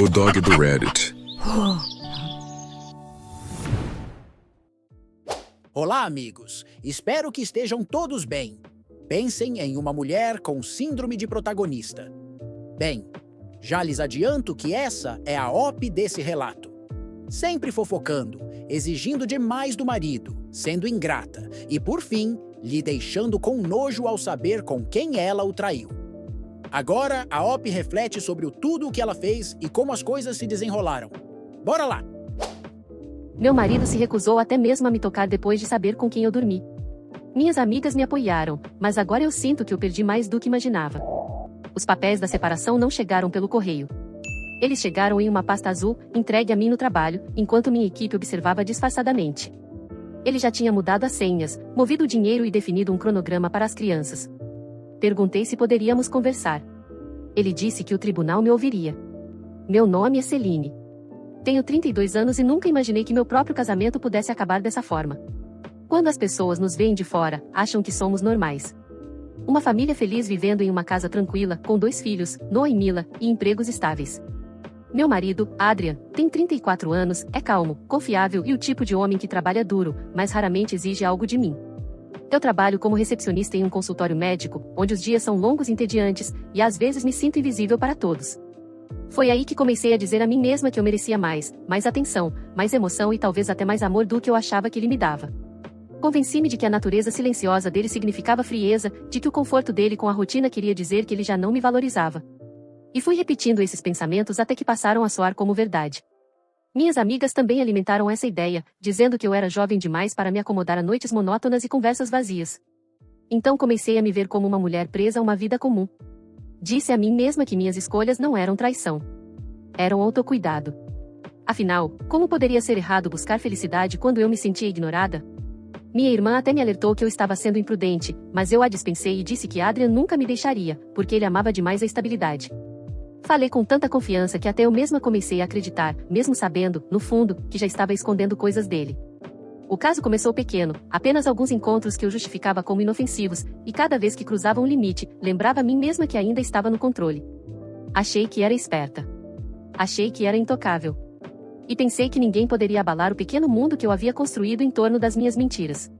O dog do Reddit. Olá, amigos. Espero que estejam todos bem. Pensem em uma mulher com síndrome de protagonista. Bem, já lhes adianto que essa é a OP desse relato. Sempre fofocando, exigindo demais do marido, sendo ingrata e, por fim, lhe deixando com nojo ao saber com quem ela o traiu. Agora, a OP reflete sobre tudo o que ela fez e como as coisas se desenrolaram. Bora lá! Meu marido se recusou até mesmo a me tocar depois de saber com quem eu dormi. Minhas amigas me apoiaram, mas agora eu sinto que eu perdi mais do que imaginava. Os papéis da separação não chegaram pelo correio. Eles chegaram em uma pasta azul, entregue a mim no trabalho, enquanto minha equipe observava disfarçadamente. Ele já tinha mudado as senhas, movido o dinheiro e definido um cronograma para as crianças. Perguntei se poderíamos conversar. Ele disse que o tribunal me ouviria. Meu nome é Celine. Tenho 32 anos e nunca imaginei que meu próprio casamento pudesse acabar dessa forma. Quando as pessoas nos veem de fora, acham que somos normais. Uma família feliz vivendo em uma casa tranquila, com 2 filhos, Noah e Mila, e empregos estáveis. Meu marido, Adrian, tem 34 anos, é calmo, confiável e o tipo de homem que trabalha duro, mas raramente exige algo de mim. Eu trabalho como recepcionista em um consultório médico, onde os dias são longos e entediantes, e às vezes me sinto invisível para todos. Foi aí que comecei a dizer a mim mesma que eu merecia mais atenção, mais emoção e talvez até mais amor do que eu achava que ele me dava. Convenci-me de que a natureza silenciosa dele significava frieza, de que o conforto dele com a rotina queria dizer que ele já não me valorizava. E fui repetindo esses pensamentos até que passaram a soar como verdade. Minhas amigas também alimentaram essa ideia, dizendo que eu era jovem demais para me acomodar a noites monótonas e conversas vazias. Então comecei a me ver como uma mulher presa a uma vida comum. Disse a mim mesma que minhas escolhas não eram traição. Eram autocuidado. Afinal, como poderia ser errado buscar felicidade quando eu me sentia ignorada? Minha irmã até me alertou que eu estava sendo imprudente, mas eu a dispensei e disse que Adrian nunca me deixaria, porque ele amava demais a estabilidade. Falei com tanta confiança que até eu mesma comecei a acreditar, mesmo sabendo, no fundo, que já estava escondendo coisas dele. O caso começou pequeno, apenas alguns encontros que eu justificava como inofensivos, e cada vez que cruzava um limite, lembrava a mim mesma que ainda estava no controle. Achei que era esperta. Achei que era intocável. E pensei que ninguém poderia abalar o pequeno mundo que eu havia construído em torno das minhas mentiras.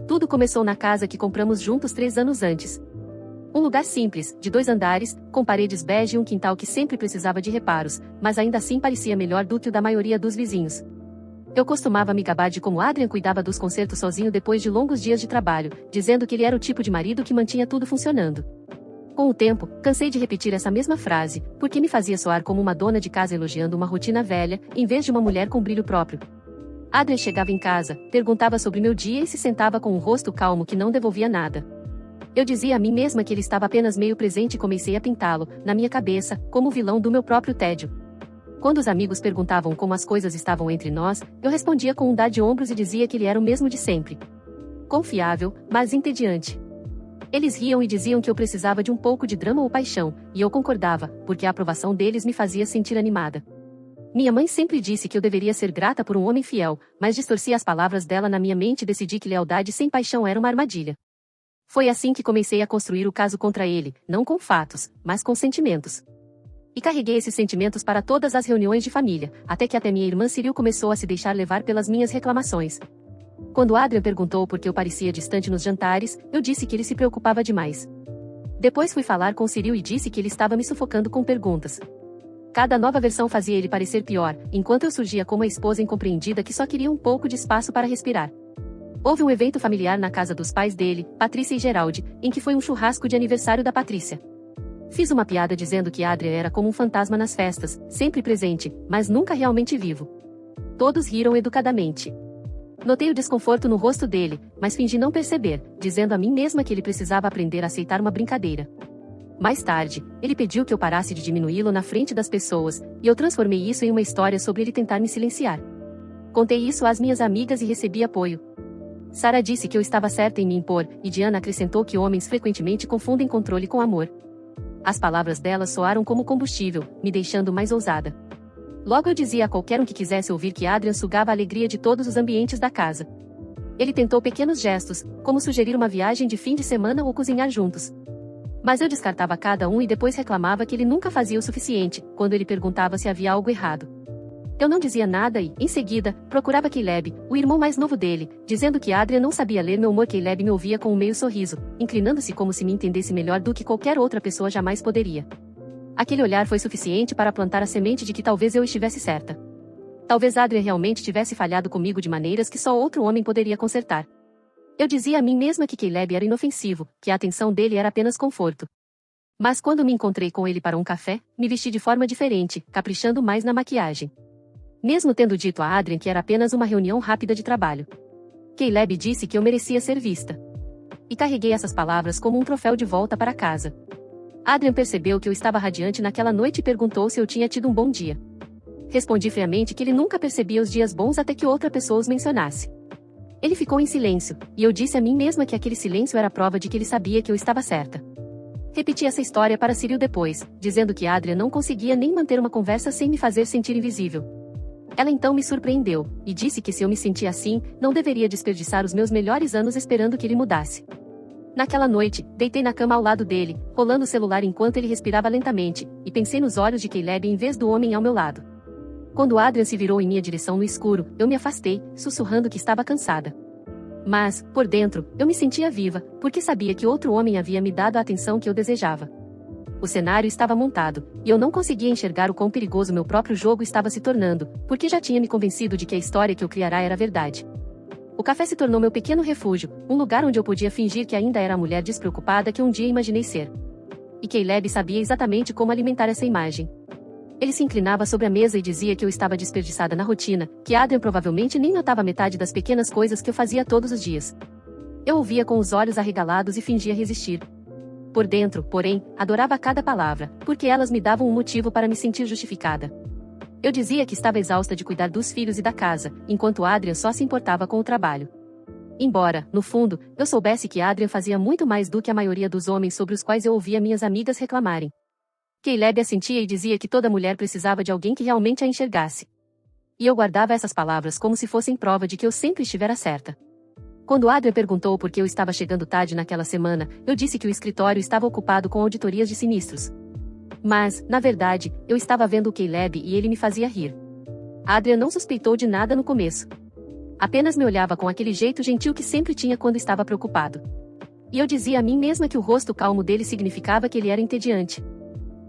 Tudo começou na casa que compramos juntos 3 anos antes. Um lugar simples, de 2 andares, com paredes bege e um quintal que sempre precisava de reparos, mas ainda assim parecia melhor do que o da maioria dos vizinhos. Eu costumava me gabar de como Adrian cuidava dos concertos sozinho depois de longos dias de trabalho, dizendo que ele era o tipo de marido que mantinha tudo funcionando. Com o tempo, cansei de repetir essa mesma frase, porque me fazia soar como uma dona de casa elogiando uma rotina velha, em vez de uma mulher com brilho próprio. Adrian chegava em casa, perguntava sobre meu dia e se sentava com um rosto calmo que não devolvia nada. Eu dizia a mim mesma que ele estava apenas meio presente e comecei a pintá-lo, na minha cabeça, como o vilão do meu próprio tédio. Quando os amigos perguntavam como as coisas estavam entre nós, eu respondia com um dar de ombros e dizia que ele era o mesmo de sempre. Confiável, mas entediante. Eles riam e diziam que eu precisava de um pouco de drama ou paixão, e eu concordava, porque a aprovação deles me fazia sentir animada. Minha mãe sempre disse que eu deveria ser grata por um homem fiel, mas distorci as palavras dela na minha mente e decidi que lealdade sem paixão era uma armadilha. Foi assim que comecei a construir o caso contra ele, não com fatos, mas com sentimentos. E carreguei esses sentimentos para todas as reuniões de família, até que até minha irmã Cyril começou a se deixar levar pelas minhas reclamações. Quando Adrian perguntou por que eu parecia distante nos jantares, eu disse que ele se preocupava demais. Depois fui falar com Cyril e disse que ele estava me sufocando com perguntas. Cada nova versão fazia ele parecer pior, enquanto eu surgia como a esposa incompreendida que só queria um pouco de espaço para respirar. Houve um evento familiar na casa dos pais dele, Patrícia e Geraldi, em que foi um churrasco de aniversário da Patrícia. Fiz uma piada dizendo que Adrian era como um fantasma nas festas, sempre presente, mas nunca realmente vivo. Todos riram educadamente. Notei o desconforto no rosto dele, mas fingi não perceber, dizendo a mim mesma que ele precisava aprender a aceitar uma brincadeira. Mais tarde, ele pediu que eu parasse de diminuí-lo na frente das pessoas, e eu transformei isso em uma história sobre ele tentar me silenciar. Contei isso às minhas amigas e recebi apoio. Sarah disse que eu estava certa em me impor, e Diana acrescentou que homens frequentemente confundem controle com amor. As palavras dela soaram como combustível, me deixando mais ousada. Logo eu dizia a qualquer um que quisesse ouvir que Adrian sugava a alegria de todos os ambientes da casa. Ele tentou pequenos gestos, como sugerir uma viagem de fim de semana ou cozinhar juntos. Mas eu descartava cada um e depois reclamava que ele nunca fazia o suficiente, quando ele perguntava se havia algo errado. Eu não dizia nada e, em seguida, procurava Caleb, o irmão mais novo dele, dizendo que Adrian não sabia ler meu humor. Caleb me ouvia com um meio sorriso, inclinando-se como se me entendesse melhor do que qualquer outra pessoa jamais poderia. Aquele olhar foi suficiente para plantar a semente de que talvez eu estivesse certa. Talvez Adrian realmente tivesse falhado comigo de maneiras que só outro homem poderia consertar. Eu dizia a mim mesma que Caleb era inofensivo, que a atenção dele era apenas conforto. Mas quando me encontrei com ele para um café, me vesti de forma diferente, caprichando mais na maquiagem. Mesmo tendo dito a Adrian que era apenas uma reunião rápida de trabalho. Caleb disse que eu merecia ser vista. E carreguei essas palavras como um troféu de volta para casa. Adrian percebeu que eu estava radiante naquela noite e perguntou se eu tinha tido um bom dia. Respondi friamente que ele nunca percebia os dias bons até que outra pessoa os mencionasse. Ele ficou em silêncio, e eu disse a mim mesma que aquele silêncio era prova de que ele sabia que eu estava certa. Repeti essa história para Cyril depois, dizendo que Adrian não conseguia nem manter uma conversa sem me fazer sentir invisível. Ela então me surpreendeu, e disse que se eu me sentia assim, não deveria desperdiçar os meus melhores anos esperando que ele mudasse. Naquela noite, deitei na cama ao lado dele, rolando o celular enquanto ele respirava lentamente, e pensei nos olhos de Caleb em vez do homem ao meu lado. Quando Adrian se virou em minha direção no escuro, eu me afastei, sussurrando que estava cansada. Mas, por dentro, eu me sentia viva, porque sabia que outro homem havia me dado a atenção que eu desejava. O cenário estava montado, e eu não conseguia enxergar o quão perigoso meu próprio jogo estava se tornando, porque já tinha me convencido de que a história que eu criara era verdade. O café se tornou meu pequeno refúgio, um lugar onde eu podia fingir que ainda era a mulher despreocupada que um dia imaginei ser. E Caleb sabia exatamente como alimentar essa imagem. Ele se inclinava sobre a mesa e dizia que eu estava desperdiçada na rotina, que Adrian provavelmente nem notava metade das pequenas coisas que eu fazia todos os dias. Eu ouvia com os olhos arregalados e fingia resistir. Por dentro, porém, adorava cada palavra, porque elas me davam um motivo para me sentir justificada. Eu dizia que estava exausta de cuidar dos filhos e da casa, enquanto Adrian só se importava com o trabalho. Embora, no fundo, eu soubesse que Adrian fazia muito mais do que a maioria dos homens sobre os quais eu ouvia minhas amigas reclamarem. Caleb assentia e dizia que toda mulher precisava de alguém que realmente a enxergasse. E eu guardava essas palavras como se fossem prova de que eu sempre estivera certa. Quando Adrian perguntou por que eu estava chegando tarde naquela semana, eu disse que o escritório estava ocupado com auditorias de sinistros. Mas, na verdade, eu estava vendo o Caleb e ele me fazia rir. Adrian não suspeitou de nada no começo. Apenas me olhava com aquele jeito gentil que sempre tinha quando estava preocupado. E eu dizia a mim mesma que o rosto calmo dele significava que ele era entediante.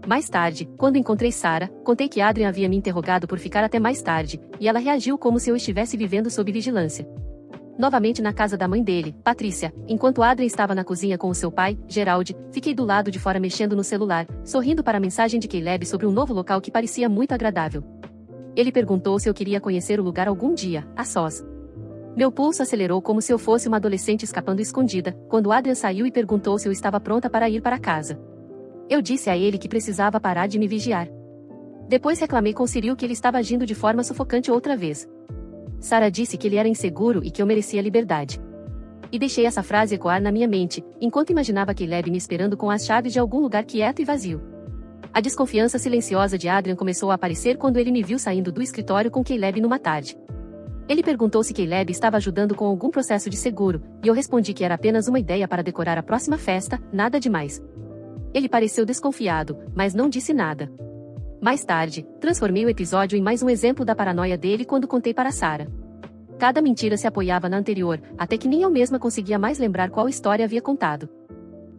Mais tarde, quando encontrei Sarah, contei que Adrian havia me interrogado por ficar até mais tarde, e ela reagiu como se eu estivesse vivendo sob vigilância. Novamente na casa da mãe dele, Patrícia, enquanto Adrian estava na cozinha com o seu pai, Gerald, fiquei do lado de fora mexendo no celular, sorrindo para a mensagem de Caleb sobre um novo local que parecia muito agradável. Ele perguntou se eu queria conhecer o lugar algum dia, a sós. Meu pulso acelerou como se eu fosse uma adolescente escapando escondida, quando Adrian saiu e perguntou se eu estava pronta para ir para casa. Eu disse a ele que precisava parar de me vigiar. Depois reclamei com Cyril que ele estava agindo de forma sufocante outra vez. Sarah disse que ele era inseguro e que eu merecia liberdade. E deixei essa frase ecoar na minha mente, enquanto imaginava Caleb me esperando com as chaves de algum lugar quieto e vazio. A desconfiança silenciosa de Adrian começou a aparecer quando ele me viu saindo do escritório com Caleb numa tarde. Ele perguntou se Caleb estava ajudando com algum processo de seguro, e eu respondi que era apenas uma ideia para decorar a próxima festa, nada demais. Ele pareceu desconfiado, mas não disse nada. Mais tarde, transformei o episódio em mais um exemplo da paranoia dele quando contei para Sarah. Cada mentira se apoiava na anterior, até que nem eu mesma conseguia mais lembrar qual história havia contado.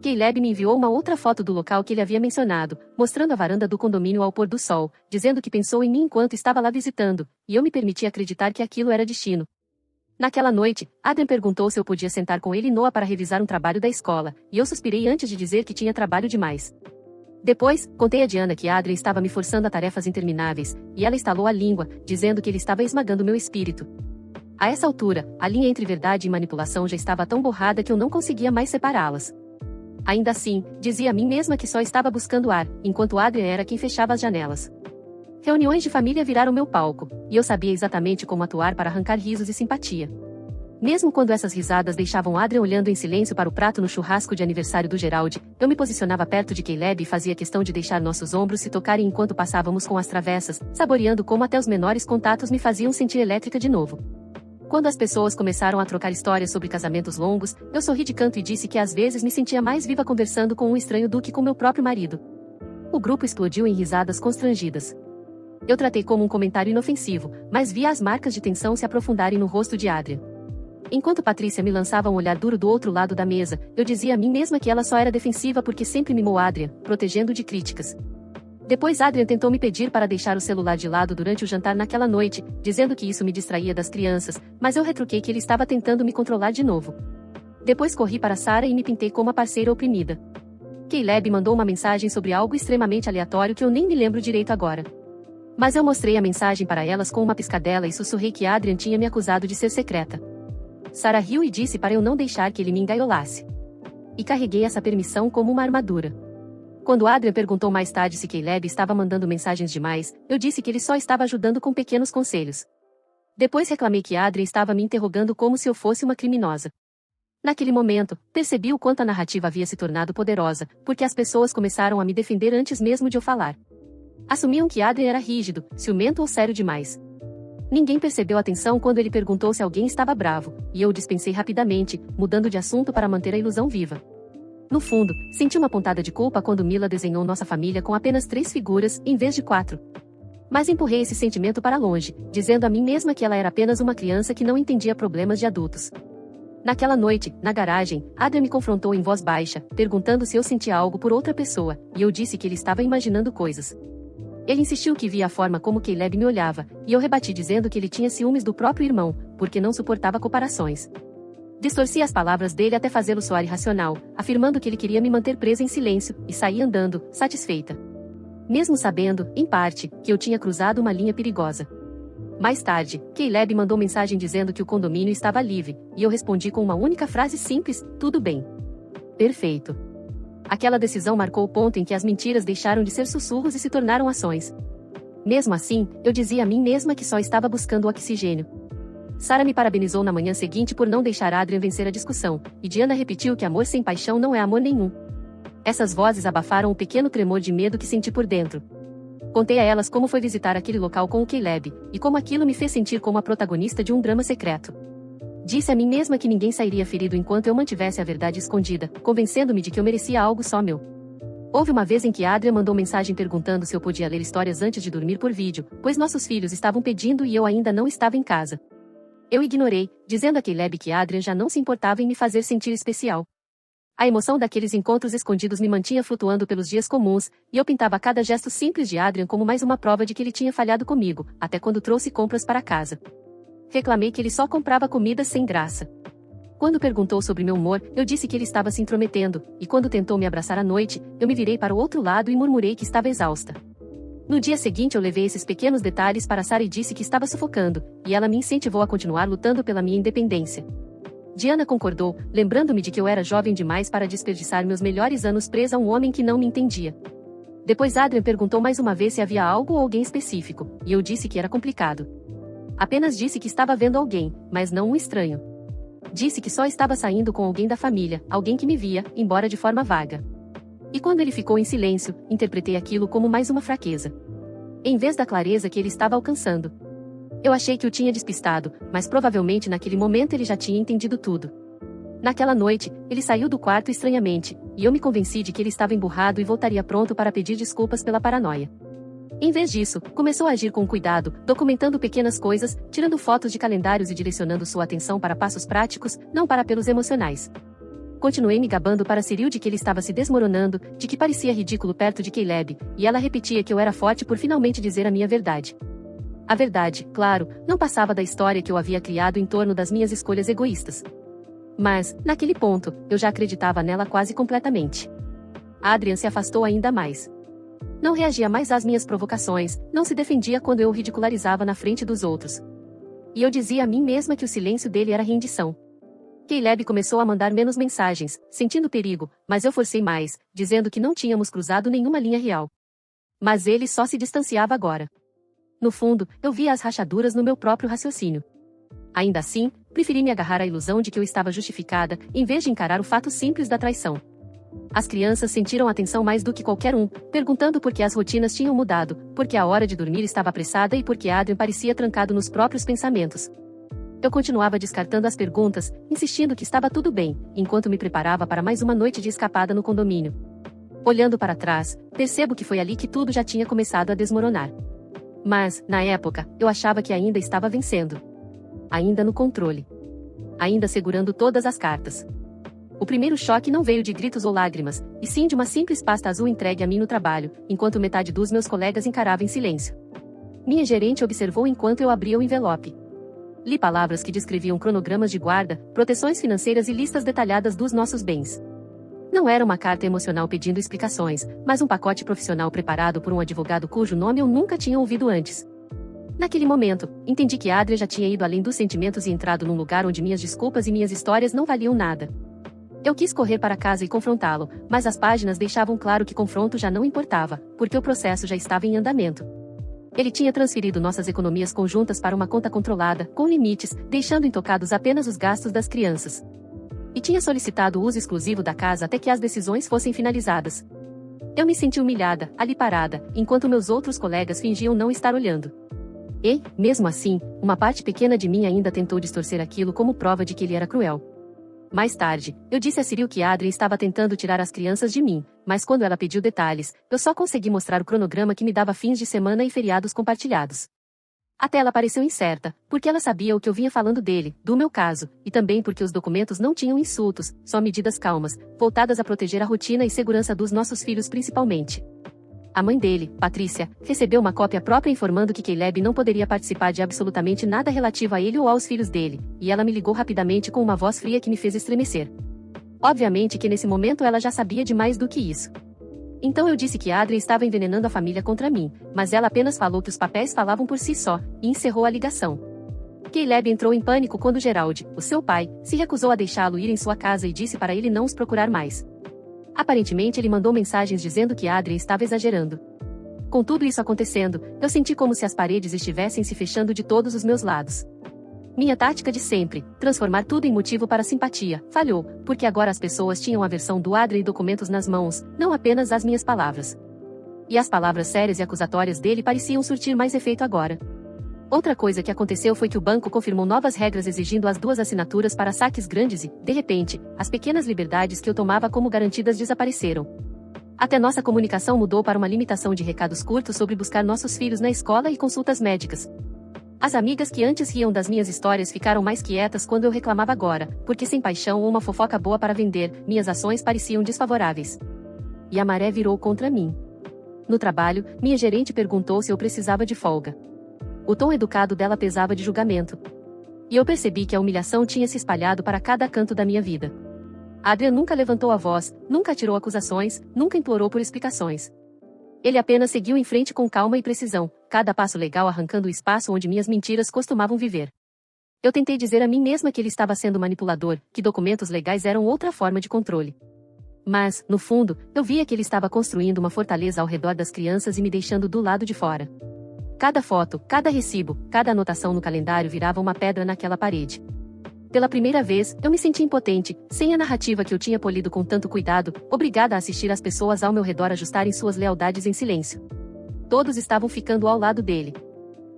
Caleb me enviou uma outra foto do local que ele havia mencionado, mostrando a varanda do condomínio ao pôr do sol, dizendo que pensou em mim enquanto estava lá visitando, e eu me permiti acreditar que aquilo era destino. Naquela noite, Adrian perguntou se eu podia sentar com ele e Noah para revisar um trabalho da escola, e eu suspirei antes de dizer que tinha trabalho demais. Depois, contei a Diana que Adrian estava me forçando a tarefas intermináveis, e ela estalou a língua, dizendo que ele estava esmagando meu espírito. A essa altura, a linha entre verdade e manipulação já estava tão borrada que eu não conseguia mais separá-las. Ainda assim, dizia a mim mesma que só estava buscando ar, enquanto Adrian era quem fechava as janelas. Reuniões de família viraram meu palco, e eu sabia exatamente como atuar para arrancar risos e simpatia. Mesmo quando essas risadas deixavam Adrian olhando em silêncio para o prato no churrasco de aniversário do Gerald, eu me posicionava perto de Caleb e fazia questão de deixar nossos ombros se tocarem enquanto passávamos com as travessas, saboreando como até os menores contatos me faziam sentir elétrica de novo. Quando as pessoas começaram a trocar histórias sobre casamentos longos, eu sorri de canto e disse que às vezes me sentia mais viva conversando com um estranho do que com meu próprio marido. O grupo explodiu em risadas constrangidas. Eu tratei como um comentário inofensivo, mas via as marcas de tensão se aprofundarem no rosto de Adrian. Enquanto Patrícia me lançava um olhar duro do outro lado da mesa, eu dizia a mim mesma que ela só era defensiva porque sempre mimou Adrian, protegendo de críticas. Depois Adrian tentou me pedir para deixar o celular de lado durante o jantar naquela noite, dizendo que isso me distraía das crianças, mas eu retruquei que ele estava tentando me controlar de novo. Depois corri para Sarah e me pintei como a parceira oprimida. Caleb mandou uma mensagem sobre algo extremamente aleatório que eu nem me lembro direito agora. Mas eu mostrei a mensagem para elas com uma piscadela e sussurrei que Adrian tinha me acusado de ser secreta. Sarah riu e disse para eu não deixar que ele me engaiolasse. E carreguei essa permissão como uma armadura. Quando Adrian perguntou mais tarde se Caleb estava mandando mensagens demais, eu disse que ele só estava ajudando com pequenos conselhos. Depois reclamei que Adrian estava me interrogando como se eu fosse uma criminosa. Naquele momento, percebi o quanto a narrativa havia se tornado poderosa, porque as pessoas começaram a me defender antes mesmo de eu falar. Assumiam que Adrian era rígido, ciumento ou sério demais. Ninguém percebeu a tensão quando ele perguntou se alguém estava bravo, e eu o dispensei rapidamente, mudando de assunto para manter a ilusão viva. No fundo, senti uma pontada de culpa quando Mila desenhou nossa família com apenas 3 figuras, em vez de 4. Mas empurrei esse sentimento para longe, dizendo a mim mesma que ela era apenas uma criança que não entendia problemas de adultos. Naquela noite, na garagem, Adrian me confrontou em voz baixa, perguntando se eu sentia algo por outra pessoa, e eu disse que ele estava imaginando coisas. Ele insistiu que via a forma como Caleb me olhava, e eu rebati dizendo que ele tinha ciúmes do próprio irmão, porque não suportava comparações. Distorci as palavras dele até fazê-lo soar irracional, afirmando que ele queria me manter presa em silêncio, e saí andando, satisfeita. Mesmo sabendo, em parte, que eu tinha cruzado uma linha perigosa. Mais tarde, Caleb mandou mensagem dizendo que o condomínio estava livre, e eu respondi com uma única frase simples: tudo bem. Perfeito. Aquela decisão marcou o ponto em que as mentiras deixaram de ser sussurros e se tornaram ações. Mesmo assim, eu dizia a mim mesma que só estava buscando o oxigênio. Sarah me parabenizou na manhã seguinte por não deixar Adrian vencer a discussão, e Diana repetiu que amor sem paixão não é amor nenhum. Essas vozes abafaram o pequeno tremor de medo que senti por dentro. Contei a elas como foi visitar aquele local com o Caleb, e como aquilo me fez sentir como a protagonista de um drama secreto. Disse a mim mesma que ninguém sairia ferido enquanto eu mantivesse a verdade escondida, convencendo-me de que eu merecia algo só meu. Houve uma vez em que Adrian mandou mensagem perguntando se eu podia ler histórias antes de dormir por vídeo, pois nossos filhos estavam pedindo e eu ainda não estava em casa. Eu ignorei, dizendo a Caleb que Adrian já não se importava em me fazer sentir especial. A emoção daqueles encontros escondidos me mantinha flutuando pelos dias comuns, e eu pintava cada gesto simples de Adrian como mais uma prova de que ele tinha falhado comigo, até quando trouxe compras para casa. Reclamei que ele só comprava comida sem graça. Quando perguntou sobre meu humor, eu disse que ele estava se intrometendo, e quando tentou me abraçar à noite, eu me virei para o outro lado e murmurei que estava exausta. No dia seguinte eu levei esses pequenos detalhes para Sarah e disse que estava sufocando, e ela me incentivou a continuar lutando pela minha independência. Diana concordou, lembrando-me de que eu era jovem demais para desperdiçar meus melhores anos presa a um homem que não me entendia. Depois Adrian perguntou mais uma vez se havia algo ou alguém específico, e eu disse que era complicado. Apenas disse que estava vendo alguém, mas não um estranho. Disse que só estava saindo com alguém da família, alguém que me via, embora de forma vaga. E quando ele ficou em silêncio, interpretei aquilo como mais uma fraqueza. Em vez da clareza que ele estava alcançando. Eu achei que o tinha despistado, mas provavelmente naquele momento ele já tinha entendido tudo. Naquela noite, ele saiu do quarto estranhamente, e eu me convenci de que ele estava emburrado e voltaria pronto para pedir desculpas pela paranoia. Em vez disso, começou a agir com cuidado, documentando pequenas coisas, tirando fotos de calendários e direcionando sua atenção para passos práticos, não para apelos emocionais. Continuei me gabando para Cyril de que ele estava se desmoronando, de que parecia ridículo perto de Caleb, e ela repetia que eu era forte por finalmente dizer a minha verdade. A verdade, claro, não passava da história que eu havia criado em torno das minhas escolhas egoístas. Mas, naquele ponto, eu já acreditava nela quase completamente. Adrian se afastou ainda mais. Não reagia mais às minhas provocações, não se defendia quando eu o ridicularizava na frente dos outros. E eu dizia a mim mesma que o silêncio dele era rendição. Caleb começou a mandar menos mensagens, sentindo perigo, mas eu forcei mais, dizendo que não tínhamos cruzado nenhuma linha real. Mas ele só se distanciava agora. No fundo, eu via as rachaduras no meu próprio raciocínio. Ainda assim, preferi me agarrar à ilusão de que eu estava justificada, em vez de encarar o fato simples da traição. As crianças sentiram atenção mais do que qualquer um, perguntando por que as rotinas tinham mudado, por que a hora de dormir estava apressada e por que Adrian parecia trancado nos próprios pensamentos. Eu continuava descartando as perguntas, insistindo que estava tudo bem, enquanto me preparava para mais uma noite de escapada no condomínio. Olhando para trás, percebo que foi ali que tudo já tinha começado a desmoronar. Mas, na época, eu achava que ainda estava vencendo. Ainda no controle. Ainda segurando todas as cartas. O primeiro choque não veio de gritos ou lágrimas, e sim de uma simples pasta azul entregue a mim no trabalho, enquanto metade dos meus colegas encarava em silêncio. Minha gerente observou enquanto eu abria o envelope. Li palavras que descreviam cronogramas de guarda, proteções financeiras e listas detalhadas dos nossos bens. Não era uma carta emocional pedindo explicações, mas um pacote profissional preparado por um advogado cujo nome eu nunca tinha ouvido antes. Naquele momento, entendi que Adria já tinha ido além dos sentimentos e entrado num lugar onde minhas desculpas e minhas histórias não valiam nada. Eu quis correr para casa e confrontá-lo, mas as páginas deixavam claro que confronto já não importava, porque o processo já estava em andamento. Ele tinha transferido nossas economias conjuntas para uma conta controlada, com limites, deixando intocados apenas os gastos das crianças. E tinha solicitado o uso exclusivo da casa até que as decisões fossem finalizadas. Eu me senti humilhada, ali parada, enquanto meus outros colegas fingiam não estar olhando. E, mesmo assim, uma parte pequena de mim ainda tentou distorcer aquilo como prova de que ele era cruel. Mais tarde, eu disse a Cyril que Adrien estava tentando tirar as crianças de mim, mas quando ela pediu detalhes, eu só consegui mostrar o cronograma que me dava fins de semana e feriados compartilhados. Até ela pareceu incerta, porque ela sabia o que eu vinha falando dele, do meu caso, e também porque os documentos não tinham insultos, só medidas calmas, voltadas a proteger a rotina e segurança dos nossos filhos principalmente. A mãe dele, Patrícia, recebeu uma cópia própria informando que Caleb não poderia participar de absolutamente nada relativo a ele ou aos filhos dele, e ela me ligou rapidamente com uma voz fria que me fez estremecer. Obviamente que nesse momento ela já sabia de mais do que isso. Então eu disse que Adrien estava envenenando a família contra mim, mas ela apenas falou que os papéis falavam por si só, e encerrou a ligação. Caleb entrou em pânico quando Gerald, o seu pai, se recusou a deixá-lo ir em sua casa e disse para ele não os procurar mais. Aparentemente ele mandou mensagens dizendo que Adrien estava exagerando. Com tudo isso acontecendo, eu senti como se as paredes estivessem se fechando de todos os meus lados. Minha tática de sempre, transformar tudo em motivo para simpatia, falhou, porque agora as pessoas tinham a versão do Adrien e documentos nas mãos, não apenas as minhas palavras. E as palavras sérias e acusatórias dele pareciam surtir mais efeito agora. Outra coisa que aconteceu foi que o banco confirmou novas regras exigindo as 2 assinaturas para saques grandes e, de repente, as pequenas liberdades que eu tomava como garantidas desapareceram. Até nossa comunicação mudou para uma limitação de recados curtos sobre buscar nossos filhos na escola e consultas médicas. As amigas que antes riam das minhas histórias ficaram mais quietas quando eu reclamava agora, porque sem paixão ou uma fofoca boa para vender, minhas ações pareciam desfavoráveis. E a maré virou contra mim. No trabalho, minha gerente perguntou se eu precisava de folga. O tom educado dela pesava de julgamento. E eu percebi que a humilhação tinha se espalhado para cada canto da minha vida. Adrien nunca levantou a voz, nunca tirou acusações, nunca implorou por explicações. Ele apenas seguiu em frente com calma e precisão, cada passo legal arrancando o espaço onde minhas mentiras costumavam viver. Eu tentei dizer a mim mesma que ele estava sendo manipulador, que documentos legais eram outra forma de controle. Mas, no fundo, eu via que ele estava construindo uma fortaleza ao redor das crianças e me deixando do lado de fora. Cada foto, cada recibo, cada anotação no calendário virava uma pedra naquela parede. Pela primeira vez, eu me senti impotente, sem a narrativa que eu tinha polido com tanto cuidado, obrigada a assistir as pessoas ao meu redor ajustarem suas lealdades em silêncio. Todos estavam ficando ao lado dele.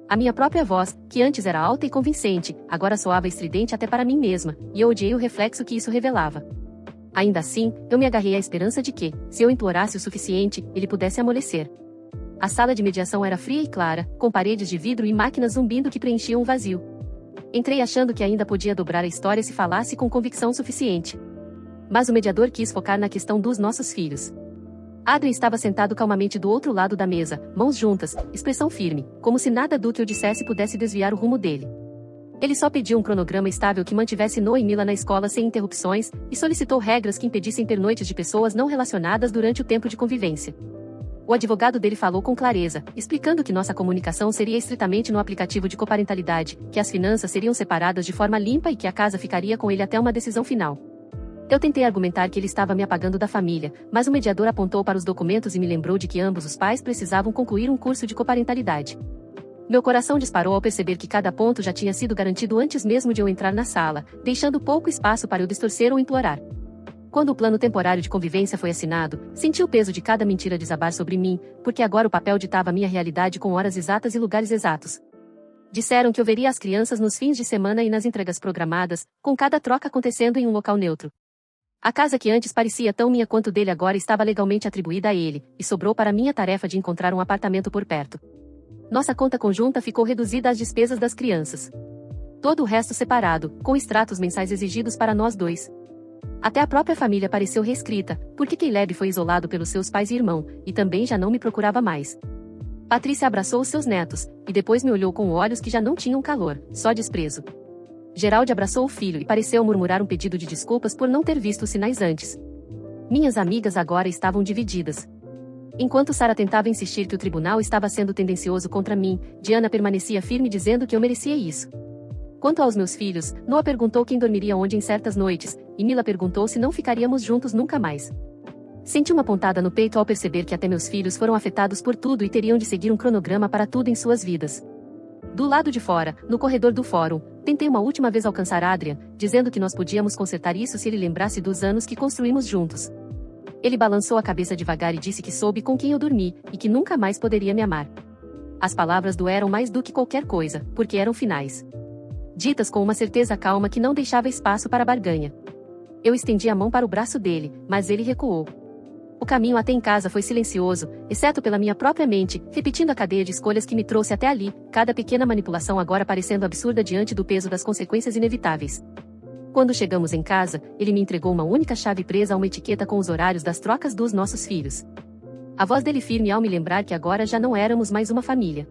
A minha própria voz, que antes era alta e convincente, agora soava estridente até para mim mesma, e eu odiei o reflexo que isso revelava. Ainda assim, eu me agarrei à esperança de que, se eu implorasse o suficiente, ele pudesse amolecer. A sala de mediação era fria e clara, com paredes de vidro e máquinas zumbindo que preenchiam o vazio. Entrei achando que ainda podia dobrar a história se falasse com convicção suficiente. Mas o mediador quis focar na questão dos nossos filhos. Adrien estava sentado calmamente do outro lado da mesa, mãos juntas, expressão firme, como se nada do que eu dissesse pudesse desviar o rumo dele. Ele só pediu um cronograma estável que mantivesse Noah e Mila na escola sem interrupções, e solicitou regras que impedissem pernoites de pessoas não relacionadas durante o tempo de convivência. O advogado dele falou com clareza, explicando que nossa comunicação seria estritamente no aplicativo de coparentalidade, que as finanças seriam separadas de forma limpa e que a casa ficaria com ele até uma decisão final. Eu tentei argumentar que ele estava me apagando da família, mas o mediador apontou para os documentos e me lembrou de que ambos os pais precisavam concluir um curso de coparentalidade. Meu coração disparou ao perceber que cada ponto já tinha sido garantido antes mesmo de eu entrar na sala, deixando pouco espaço para eu distorcer ou implorar. Quando o plano temporário de convivência foi assinado, senti o peso de cada mentira desabar sobre mim, porque agora o papel ditava minha realidade com horas exatas e lugares exatos. Disseram que eu veria as crianças nos fins de semana e nas entregas programadas, com cada troca acontecendo em um local neutro. A casa que antes parecia tão minha quanto dele agora estava legalmente atribuída a ele, e sobrou para mim a tarefa de encontrar um apartamento por perto. Nossa conta conjunta ficou reduzida às despesas das crianças. Todo o resto separado, com extratos mensais exigidos para nós dois. Até a própria família pareceu reescrita, porque Caleb foi isolado pelos seus pais e irmão, e também já não me procurava mais. Patrícia abraçou os seus netos, e depois me olhou com olhos que já não tinham calor, só desprezo. Geralde abraçou o filho e pareceu murmurar um pedido de desculpas por não ter visto os sinais antes. Minhas amigas agora estavam divididas. Enquanto Sarah tentava insistir que o tribunal estava sendo tendencioso contra mim, Diana permanecia firme dizendo que eu merecia isso. Quanto aos meus filhos, Noah perguntou quem dormiria onde em certas noites, e Mila perguntou se não ficaríamos juntos nunca mais. Senti uma pontada no peito ao perceber que até meus filhos foram afetados por tudo e teriam de seguir um cronograma para tudo em suas vidas. Do lado de fora, no corredor do fórum, tentei uma última vez alcançar Adrian, dizendo que nós podíamos consertar isso se ele lembrasse dos anos que construímos juntos. Ele balançou a cabeça devagar e disse que soube com quem eu dormi, e que nunca mais poderia me amar. As palavras doeram mais do que qualquer coisa, porque eram finais. Ditas com uma certeza calma que não deixava espaço para barganha. Eu estendi a mão para o braço dele, mas ele recuou. O caminho até em casa foi silencioso, exceto pela minha própria mente, repetindo a cadeia de escolhas que me trouxe até ali, cada pequena manipulação agora parecendo absurda diante do peso das consequências inevitáveis. Quando chegamos em casa, ele me entregou uma única chave presa a uma etiqueta com os horários das trocas dos nossos filhos. A voz dele firme ao me lembrar que agora já não éramos mais uma família.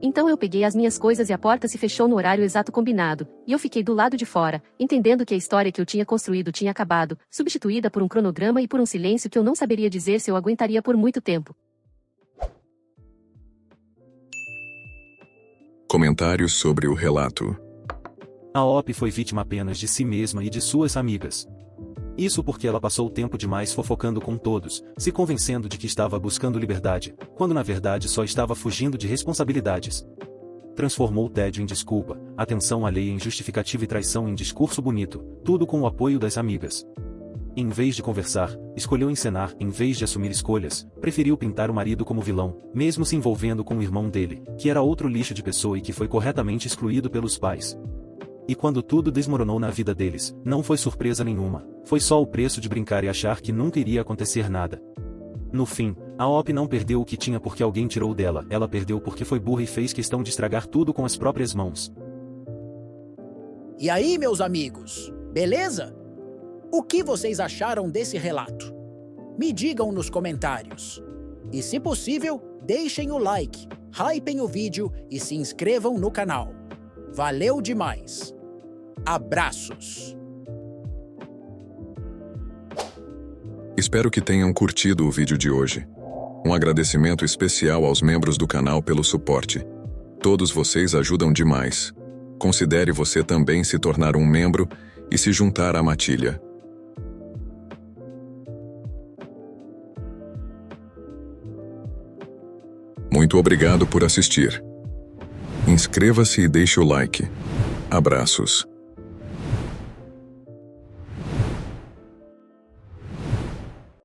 Então eu peguei as minhas coisas e a porta se fechou no horário exato combinado, e eu fiquei do lado de fora, entendendo que a história que eu tinha construído tinha acabado, substituída por um cronograma e por um silêncio que eu não saberia dizer se eu aguentaria por muito tempo. Comentários sobre o relato. A OP foi vítima apenas de si mesma e de suas amigas. Isso porque ela passou o tempo demais fofocando com todos, se convencendo de que estava buscando liberdade, quando na verdade só estava fugindo de responsabilidades. Transformou o tédio em desculpa, atenção alheia em justificativa e traição em discurso bonito, tudo com o apoio das amigas. Em vez de conversar, escolheu encenar, em vez de assumir escolhas, preferiu pintar o marido como vilão, mesmo se envolvendo com o irmão dele, que era outro lixo de pessoa e que foi corretamente excluído pelos pais. E quando tudo desmoronou na vida deles, não foi surpresa nenhuma, foi só o preço de brincar e achar que nunca iria acontecer nada. No fim, a OP não perdeu o que tinha porque alguém tirou dela, ela perdeu porque foi burra e fez questão de estragar tudo com as próprias mãos. E aí, meus amigos, beleza? O que vocês acharam desse relato? Me digam nos comentários. E se possível, deixem o like, hypem o vídeo e se inscrevam no canal. Valeu demais! Abraços! Espero que tenham curtido o vídeo de hoje. Um agradecimento especial aos membros do canal pelo suporte. Todos vocês ajudam demais. Considere você também se tornar um membro e se juntar à matilha. Muito obrigado por assistir. Inscreva-se e deixe o like. Abraços.